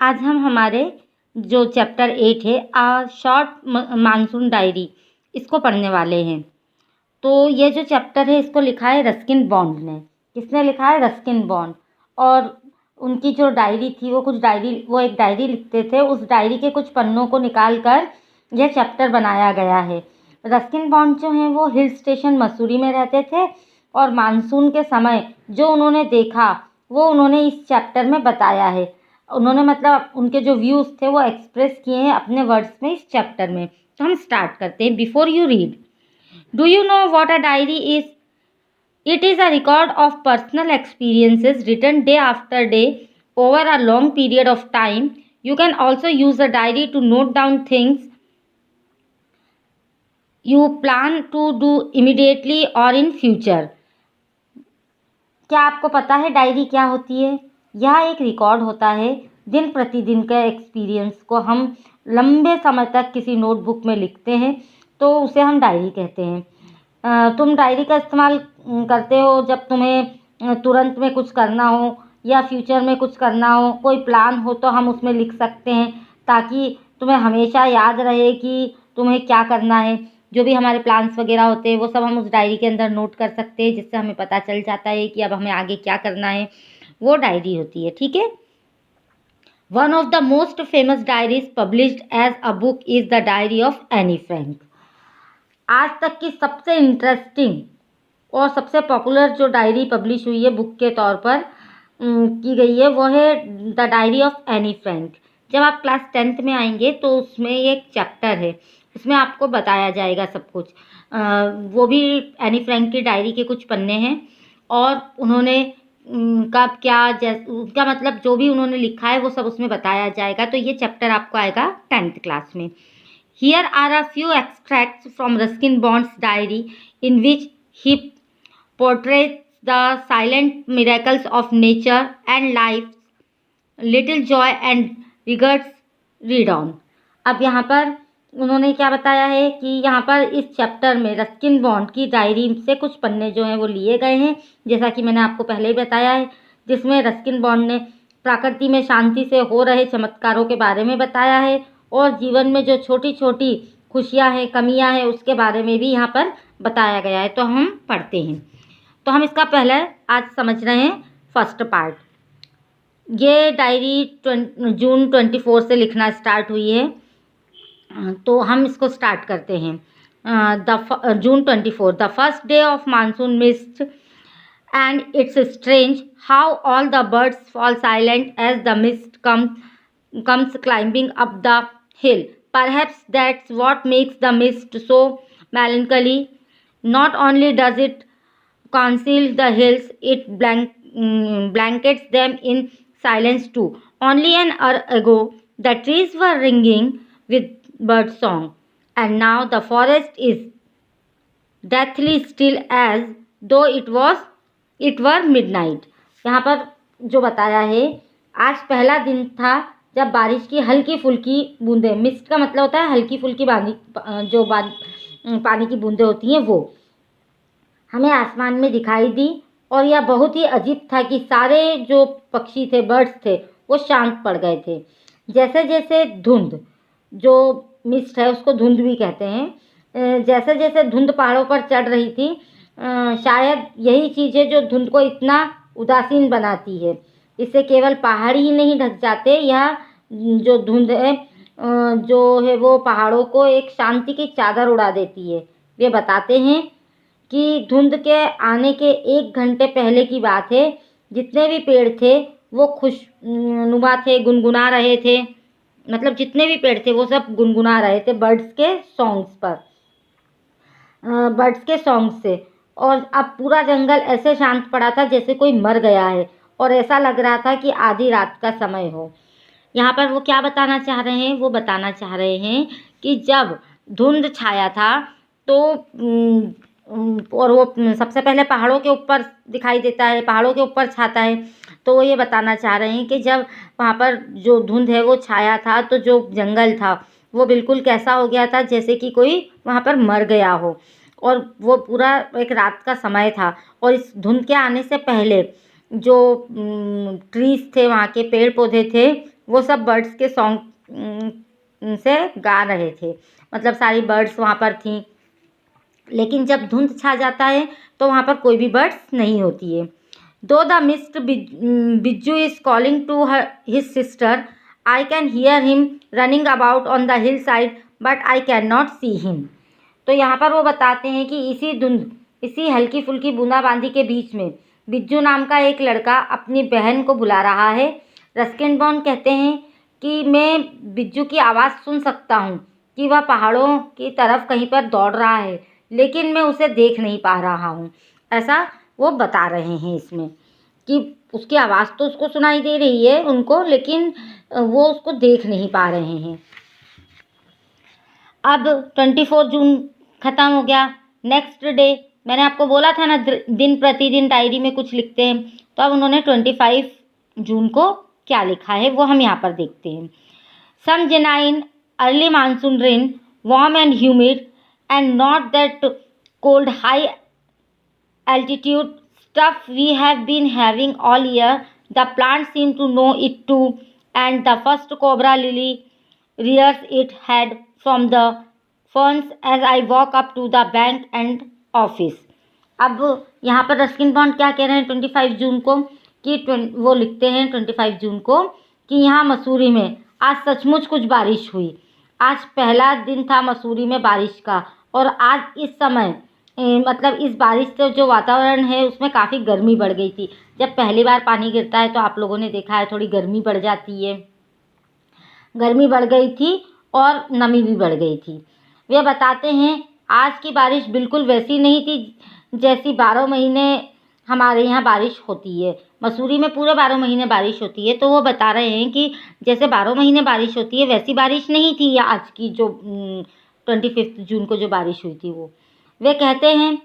आज हम हमारे जो चैप्टर 8 है शॉर्ट मानसून डायरी, इसको पढ़ने वाले हैं। तो ये जो चैप्टर है इसको लिखा है रस्किन बॉन्ड ने। किसने लिखा है? Ruskin bond. और उनकी जो डायरी थी वो एक डायरी लिखते थे। उस डायरी के कुछ पन्नों को निकाल कर यह चैप्टर बनाया गया है। रस्किन बॉन्ड जो हैं वो हिल स्टेशन मसूरी में रहते थे और मानसून के समय जो उन्होंने देखा वो उन्होंने इस चैप्टर में बताया है। उन्होंने मतलब उनके जो व्यूज़ थे वो एक्सप्रेस किए हैं अपने वर्ड्स में इस चैप्टर में। तो हम स्टार्ट करते हैं। Before you read, do you know what a diary is? It is a record of personal experiences written day after day over a long period of time. You can also use a diary to note down things you plan to do immediately or in future. क्या आपको पता है diary क्या होती है? यह एक record होता है दिन प्रतिदिन के एक्सपीरियंस को हम लंबे समय तक किसी नोटबुक में लिखते हैं, तो उसे हम डायरी कहते हैं। तुम डायरी का इस्तेमाल करते हो जब तुम्हें तुरंत में कुछ करना हो या फ्यूचर में कुछ करना हो, कोई प्लान हो तो हम उसमें लिख सकते हैं ताकि तुम्हें हमेशा याद रहे कि तुम्हें क्या करना है। जो भी हमारे प्लान्स वगैरह होते हैं वो सब हम उस डायरी के अंदर नोट कर सकते हैं, जिससे हमें पता चल जाता है कि अब हमें आगे क्या करना है। वो डायरी होती है, ठीक है। One of the most famous diaries published as a book is the diary of Anne Frank. आज तक की सबसे इंटरेस्टिंग और सबसे पॉपुलर जो डायरी पब्लिश हुई है बुक के तौर पर की गई है वो है the diary of Anne Frank. जब आप क्लास 10th में आएंगे तो उसमें एक चैप्टर है, उसमें आपको बताया जाएगा सब कुछ। वो भी एनी फ्रैंक की डायरी के कुछ पन्ने हैं और उन्होंने उनका मतलब जो भी उन्होंने लिखा है वो सब उसमें बताया जाएगा। तो ये चैप्टर आपको आएगा 10th क्लास में। Here are a few extracts from Ruskin Bond's diary in which he portrays the silent miracles of nature and life's little joy and regrets. Read on. अब यहाँ पर उन्होंने क्या बताया है कि यहाँ पर इस चैप्टर में रस्किन बॉन्ड की डायरी से कुछ पन्ने जो हैं वो लिए गए हैं, जैसा कि मैंने आपको पहले ही बताया है, जिसमें रस्किन बॉन्ड ने प्रकृति में शांति से हो रहे चमत्कारों के बारे में बताया है और जीवन में जो छोटी छोटी खुशियाँ हैं, कमियाँ हैं, उसके बारे में भी यहाँ पर बताया गया है। तो हम पढ़ते हैं। तो हम इसका पहले आज समझ रहे हैं फर्स्ट पार्ट। ये डायरी जून 24 से लिखना स्टार्ट हुई है, तो हम इसको स्टार्ट करते हैं। जून 24, the first day of monsoon mist and it's strange how all the birds fall silent as the mist comes climbing up the hill. Perhaps that's what makes the mist so melancholy. Not only does it conceal the hills, it blankets them in silence too. Only an hour ago the trees were ringing with bird song, and now the forest is deathly still as though it were midnight. यहाँ पर जो बताया है, आज पहला दिन था जब बारिश की हल्की फुल्की बूंदें, मिस्ट का मतलब होता है हल्की फुल्की पानी की बूंदें होती हैं, वो हमें आसमान में दिखाई दी। और यह बहुत ही अजीब था कि सारे जो पक्षी थे, बर्ड्स थे, वो शांत पड़ गए थे। जैसे जैसे धुंध, जो मिस्ट है उसको धुंध भी कहते हैं, जैसे जैसे धुंध पहाड़ों पर चढ़ रही थी, शायद यही चीज़ है जो धुंध को इतना उदासीन बनाती है। इससे केवल पहाड़ ही नहीं ढक जाते, यह जो धुंध है जो है वो पहाड़ों को एक शांति की चादर उड़ा देती है। वे बताते हैं कि धुंध के आने के 1 घंटे पहले की बात है, जितने भी पेड़ थे वो खुशनुमा थे, गुनगुना रहे थे। मतलब जितने भी पेड़ थे वो सब गुनगुना रहे थे बर्ड्स के सॉन्ग से। और अब पूरा जंगल ऐसे शांत पड़ा था जैसे कोई मर गया है और ऐसा लग रहा था कि आधी रात का समय हो। यहाँ पर वो क्या बताना चाह रहे हैं? वो बताना चाह रहे हैं कि जब धुंध छाया था तो और वो सबसे पहले पहाड़ों के ऊपर दिखाई देता है, पहाड़ों के ऊपर छाता है, तो वो ये बताना चाह रहे हैं कि जब वहाँ पर जो धुंध है वो छाया था तो जो जंगल था वो बिल्कुल कैसा हो गया था जैसे कि कोई वहाँ पर मर गया हो। और वो पूरा एक रात का समय था और इस धुंध के आने से पहले जो ट्रीज थे, वहाँ के पेड़ पौधे थे, वो सब बर्ड्स के सॉन्ग से गा रहे थे, मतलब सारी बर्ड्स वहाँ पर थीं। लेकिन जब धुंध छा जाता है तो वहाँ पर कोई भी बर्ड्स नहीं होती है। Though the missed Bijju is calling to his sister, I can hear him running about on the hill side but I cannot नॉट सी हिम। तो यहाँ पर वो बताते हैं कि इसी हल्की फुल्की बूंदाबांदी के बीच में बिज्जू नाम का एक लड़का अपनी बहन को बुला रहा है। रस्किन बॉन्ड कहते हैं कि मैं बिज्जू की आवाज़ सुन सकता हूँ कि वह पहाड़ों की तरफ कहीं पर दौड़ रहा है, लेकिन मैं उसे देख नहीं पा रहा हूँ। ऐसा वो बता रहे हैं इसमें कि उसकी आवाज़ तो उसको सुनाई दे रही है उनको, लेकिन वो उसको देख नहीं पा रहे हैं। अब 24 जून ख़त्म हो गया। नेक्स्ट डे मैंने आपको बोला था ना दिन प्रतिदिन डायरी में कुछ लिखते हैं, तो अब उन्होंने 25 जून को क्या लिखा है वो हम यहाँ पर देखते हैं। Some genuine early monsoon rain, warm and humid and not that cold high altitude stuff we have been having all year. The plants seem to know it too, and the first cobra lily rears its head from the ferns as I walk up to the bank and office. अब यहाँ पर Ruskin bond क्या कह रहे हैं 25 जून को कि वो लिखते हैं 25 जून को कि यहाँ मसूरी में आज सचमुच कुछ बारिश हुई। आज पहला दिन था मसूरी में बारिश का, और आज इस समय मतलब इस बारिश से जो वातावरण है उसमें काफ़ी गर्मी बढ़ गई थी। जब पहली बार पानी गिरता है तो आप लोगों ने देखा है थोड़ी गर्मी बढ़ जाती है, गर्मी बढ़ गई थी और नमी भी बढ़ गई थी। वे बताते हैं आज की बारिश बिल्कुल वैसी नहीं थी जैसी 12 महीने हमारे यहाँ बारिश होती है। मसूरी में पूरे 12 महीने बारिश होती है, तो वो बता रहे हैं कि जैसे 12 महीने बारिश होती है वैसी बारिश नहीं थी या आज की जो 25 जून को जो बारिश हुई थी वो। वे कहते हैं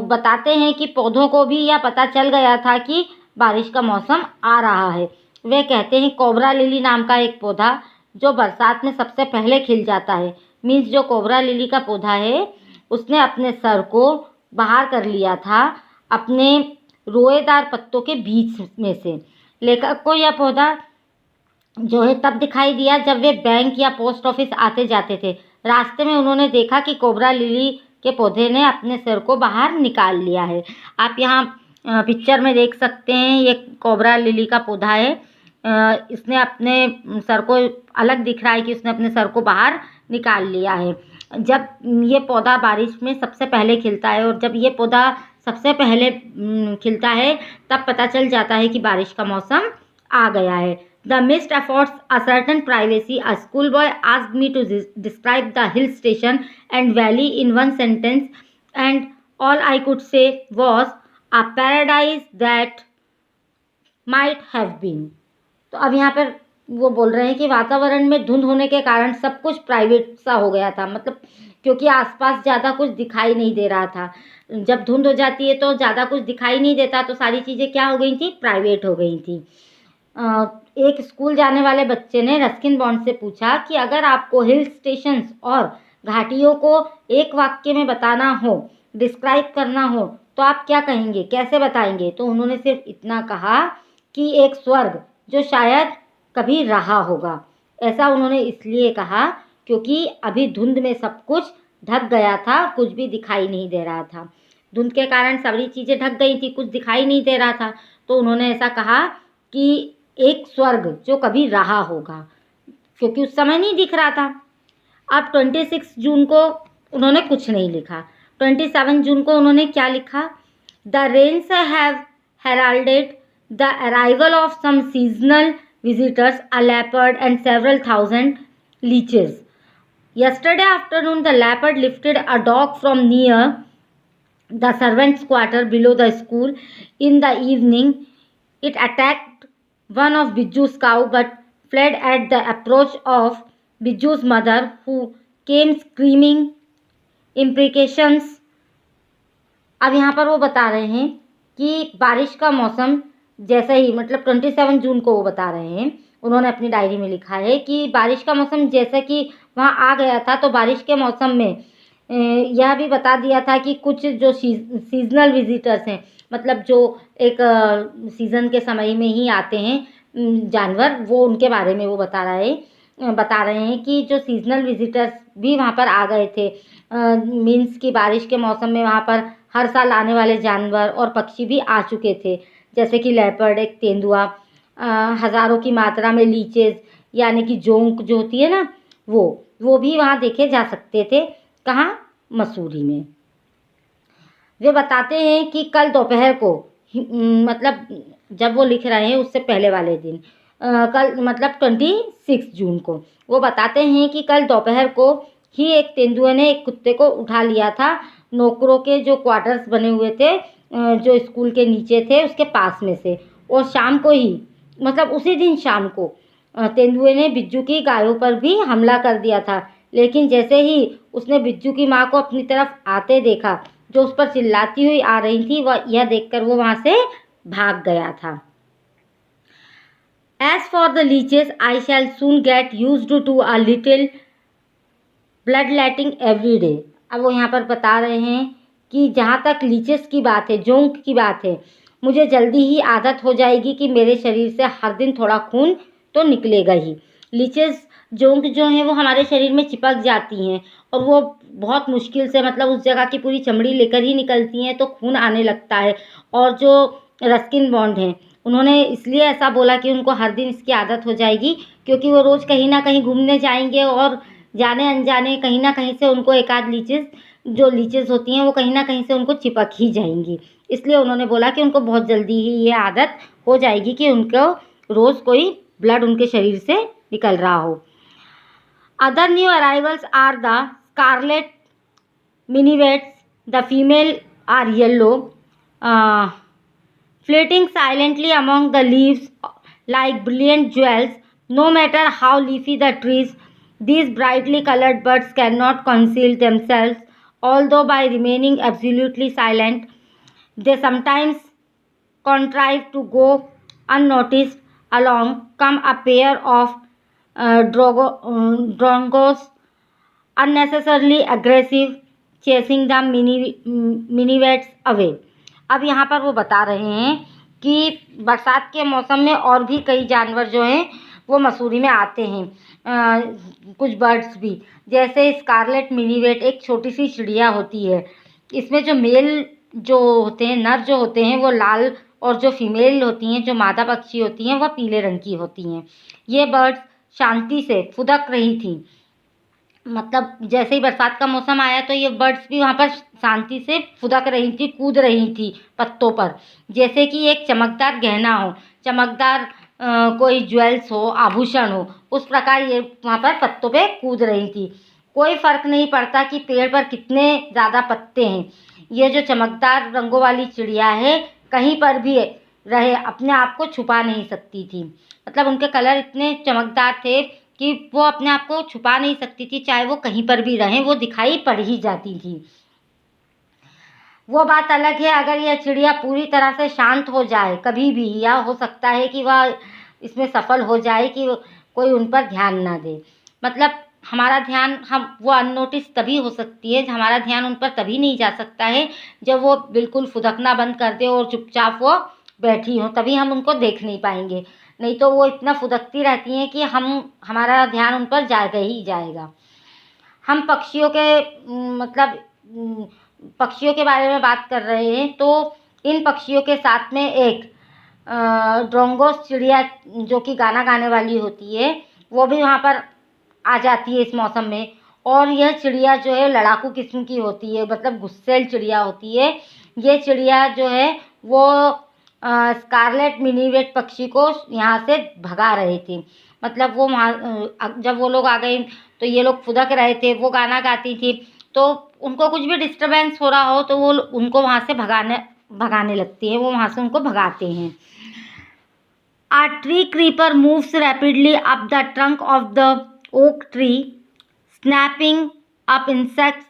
बताते हैं कि पौधों को भी यह पता चल गया था कि बारिश का मौसम आ रहा है। वे कहते हैं कोबरा लिली नाम का एक पौधा जो बरसात में सबसे पहले खिल जाता है, मीन्स जो कोबरा लिली का पौधा है उसने अपने सर को बाहर कर लिया था अपने रोएदार पत्तों के बीच में से। लेखक को यह पौधा जो है तब दिखाई दिया जब वे बैंक या पोस्ट ऑफिस आते जाते थे। रास्ते में उन्होंने देखा कि कोबरा लिली के पौधे ने अपने सर को बाहर निकाल लिया है। आप यहाँ पिक्चर में देख सकते हैं, ये कोबरा लिली का पौधा है। इसने अपने सर को अलग दिख रहा है कि उसने अपने सर को बाहर निकाल लिया है। जब ये पौधा बारिश में सबसे पहले खिलता है और जब ये पौधा सबसे पहले खिलता है तब पता चल जाता है कि बारिश का मौसम आ गया है। The mist affords a certain privacy. A schoolboy asked me to describe the hill station and valley in one sentence, and all I could say was a paradise that might have been. तो अब यहाँ पर वो बोल रहे हैं कि वातावरण में धुंध होने के कारण सब कुछ प्राइवेट सा हो गया था, मतलब क्योंकि आसपास ज़्यादा कुछ दिखाई नहीं दे रहा था। जब धुंध हो जाती है तो ज़्यादा कुछ दिखाई नहीं देता, तो सारी चीज़ें क्या हो गई थी, प्राइवेट हो गई थी। एक स्कूल जाने वाले बच्चे ने रस्किन बॉन्ड से पूछा कि अगर आपको हिल स्टेशंस और घाटियों को एक वाक्य में बताना हो, डिस्क्राइब करना हो, तो आप क्या कहेंगे, कैसे बताएंगे? तो उन्होंने सिर्फ इतना कहा कि एक स्वर्ग जो शायद कभी रहा होगा। ऐसा उन्होंने इसलिए कहा क्योंकि अभी धुंध में सब कुछ ढक गया था, कुछ भी दिखाई नहीं दे रहा था। धुंध के कारण सारी चीज़ें ढक गई थी, कुछ दिखाई नहीं दे रहा था, तो उन्होंने ऐसा कहा कि एक स्वर्ग जो कभी रहा होगा, क्योंकि उस समय नहीं दिख रहा था। अब 26 जून को उन्होंने कुछ नहीं लिखा। 27 जून को उन्होंने क्या लिखा? The rains have heralded the arrival of some seasonal visitors, a leopard and several thousand leeches. Yesterday afternoon the leopard lifted a dog from near the servants' quarter below the school. In the evening it attacked one of Bijju's cow but fled at the approach of Bijju's mother, who came screaming imprecations. अब यहाँ पर वो बता रहे हैं कि बारिश का मौसम जैसे ही, मतलब 27 जून को वो बता रहे हैं, उन्होंने अपनी डायरी में लिखा है कि बारिश का मौसम जैसे कि वहाँ आ गया था, तो बारिश के मौसम में यह भी बता दिया था कि कुछ जो सीजनल विजिटर्स हैं, मतलब जो एक सीज़न के समय में ही आते हैं, जानवर, वो उनके बारे में वो बता रहे हैं कि जो सीजनल विजिटर्स भी वहाँ पर आ गए थे। मीन्स कि बारिश के मौसम में वहाँ पर हर साल आने वाले जानवर और पक्षी भी आ चुके थे, जैसे कि लेपर्ड, एक तेंदुआ, हज़ारों की मात्रा में लीचेस यानी कि जोंक जो होती है ना, वो भी वहाँ देखे जा सकते थे। कहाँ? मसूरी में। वे बताते हैं कि कल दोपहर को मतलब जब वो लिख रहे हैं उससे पहले वाले दिन, कल मतलब 26 जून को वो बताते हैं कि कल दोपहर को ही एक तेंदुए ने एक कुत्ते को उठा लिया था नौकरों के जो क्वार्टर्स बने हुए थे, जो स्कूल के नीचे थे उसके पास में से। और शाम को ही, मतलब उसी दिन शाम को, तेंदुए ने बिज्जू की गायों पर भी हमला कर दिया था। लेकिन जैसे ही उसने बिज्जू की माँ को अपनी तरफ आते देखा, जो उस पर चिल्लाती हुई आ रही थी, वह यह देखकर वो वहाँ से भाग गया था। As for the leeches, I shall soon get used to a little bloodletting every day. अब वो यहाँ पर बता रहे हैं कि जहाँ तक लीचेस की बात है, जोंक की बात है, मुझे जल्दी ही आदत हो जाएगी कि मेरे शरीर से हर दिन थोड़ा खून तो निकलेगा ही। लीचेस, जोंक जो हैं वो हमारे शरीर में चिपक जाती हैं और वो बहुत मुश्किल से, मतलब उस जगह की पूरी चमड़ी लेकर ही निकलती हैं, तो खून आने लगता है। और जो रस्किन बॉन्ड हैं, उन्होंने इसलिए ऐसा बोला कि उनको हर दिन इसकी आदत हो जाएगी, क्योंकि वो रोज़ कहीं ना कहीं घूमने जाएंगे और जाने अनजाने कहीं ना कहीं से उनको एक आध लीचेस होती हैं वो कहीं ना कहीं से उनको चिपक ही जाएंगी। इसलिए उन्होंने बोला कि उनको बहुत जल्दी ही ये आदत हो जाएगी कि उनको रोज़ कोई ब्लड उनके शरीर से निकल रहा हो। Other new arrivals are the scarlet minivets, the female are yellow, floating silently among the leaves like brilliant jewels. No matter how leafy the trees, these brightly colored birds cannot conceal themselves, although by remaining absolutely silent, they sometimes contrive to go unnoticed. Along come a pair of drongos, unnecessarily aggressive, chasing the minivets away. अब यहाँ पर वो बता रहे हैं कि बरसात के मौसम में और भी कई जानवर जो हैं वो मसूरी में आते हैं, कुछ बर्ड्स भी, जैसे स्कारलेट मिनीवेट एक छोटी सी चिड़िया होती है। इसमें जो मेल जो होते हैं, नर जो होते हैं वो लाल, और जो फीमेल होती हैं, जो मादा पक्षी होती हैं, वह पीले रंग की होती हैं। ये बर्ड्स शांति से फुदक रही थी, मतलब जैसे ही बरसात का मौसम आया तो ये बर्ड्स भी वहाँ पर शांति से फुदक रही थी, कूद रही थी पत्तों पर, जैसे कि एक चमकदार गहना हो, चमकदार कोई ज्वेल्स हो, आभूषण हो, उस प्रकार ये वहाँ पर पत्तों पे कूद रही थी। कोई फ़र्क नहीं पड़ता कि पेड़ पर कितने ज़्यादा पत्ते हैं, ये जो चमकदार रंगों वाली चिड़िया है कहीं पर भी रहे अपने आप को छुपा नहीं सकती थी। मतलब उनके कलर इतने चमकदार थे कि वो अपने आप को छुपा नहीं सकती थी, चाहे वो कहीं पर भी रहें वो दिखाई पड़ ही जाती थी। वो बात अलग है अगर यह चिड़िया पूरी तरह से शांत हो जाए कभी भी, या हो सकता है कि वह इसमें सफल हो जाए कि कोई उन पर ध्यान ना दे। मतलब हमारा ध्यान, हम वो अननोटिस तभी हो सकती है, हमारा ध्यान उन पर तभी नहीं जा सकता है जब वो बिल्कुल फुदकना बंद कर दे और चुपचाप वो बैठी हो, तभी हम उनको देख नहीं पाएंगे। नहीं तो वो इतना फुदकती रहती हैं कि हमारा ध्यान उन पर जाएगा ही जाएगा। हम पक्षियों के पक्षियों के बारे में बात कर रहे हैं, तो इन पक्षियों के साथ में एक ड्रोंगोस चिड़िया जो कि गाना गाने वाली होती है, वो भी वहाँ पर आ जाती है इस मौसम में। और यह चिड़िया जो है लड़ाकू किस्म की होती है, मतलब गुस्सैल चिड़िया होती है। ये चिड़िया जो है वो स्कारलेट मिनीवेट पक्षी को यहाँ से भगा रहे थे। मतलब वो वहाँ जब वो लोग आ गए तो ये लोग फुदक रहे थे, वो गाना गाती थी, तो उनको कुछ भी डिस्टर्बेंस हो रहा हो तो वो उनको वहाँ से भगाने लगती है, वो वहाँ से उनको भगाते हैं। A tree creeper moves rapidly up the trunk of the oak tree, snapping up insects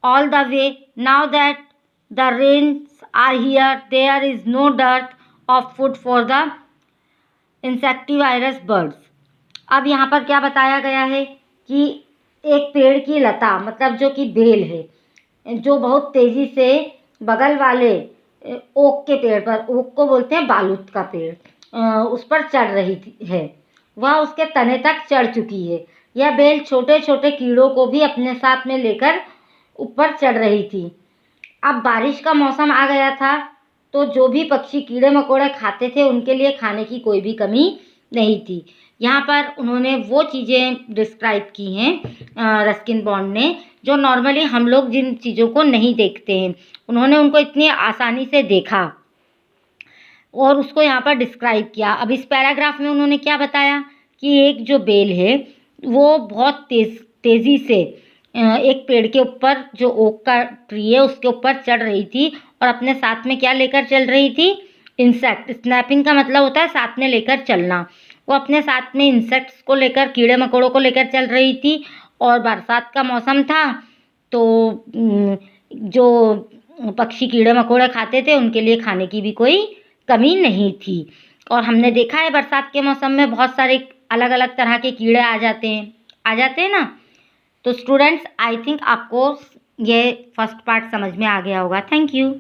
all the way. Now that the rains are here, there is no dearth of food for the insectivorous birds. अब यहाँ पर क्या बताया गया है कि एक पेड़ की लता, मतलब जो कि बेल है, जो बहुत तेज़ी से बगल वाले ओक के पेड़ पर, ओक को बोलते हैं बालूत का पेड़, उस पर चढ़ रही है, वह उसके तने तक चढ़ चुकी है। यह बेल छोटे छोटे कीड़ों को भी अपने साथ में लेकर ऊपर चढ़ रही थी। अब बारिश का मौसम आ गया था, तो जो भी पक्षी कीड़े मकोड़े खाते थे उनके लिए खाने की कोई भी कमी नहीं थी। यहाँ पर उन्होंने वो चीज़ें डिस्क्राइब की हैं रस्किन बॉन्ड ने, जो नॉर्मली हम लोग जिन चीज़ों को नहीं देखते हैं, उन्होंने उनको इतनी आसानी से देखा और उसको यहाँ पर डिस्क्राइब किया। अब इस पैराग्राफ में उन्होंने क्या बताया कि एक जो बेल है वो बहुत तेज़ी से एक पेड़ के ऊपर, जो ओक का ट्री है उसके ऊपर चढ़ रही थी और अपने साथ में क्या लेकर चल रही थी? इंसेक्ट। स्नैपिंग का मतलब होता है साथ में लेकर चलना। वो अपने साथ में इंसेक्ट्स को लेकर, कीड़े मकोड़ों को लेकर चल रही थी और बरसात का मौसम था, तो जो पक्षी कीड़े मकोड़े खाते थे उनके लिए खाने की भी कोई कमी नहीं थी। और हमने देखा है बरसात के मौसम में बहुत सारे अलग अलग तरह के कीड़े आ जाते हैं ना। तो स्टूडेंट्स, आई थिंक आपको ये फर्स्ट पार्ट समझ में आ गया होगा। Thank you.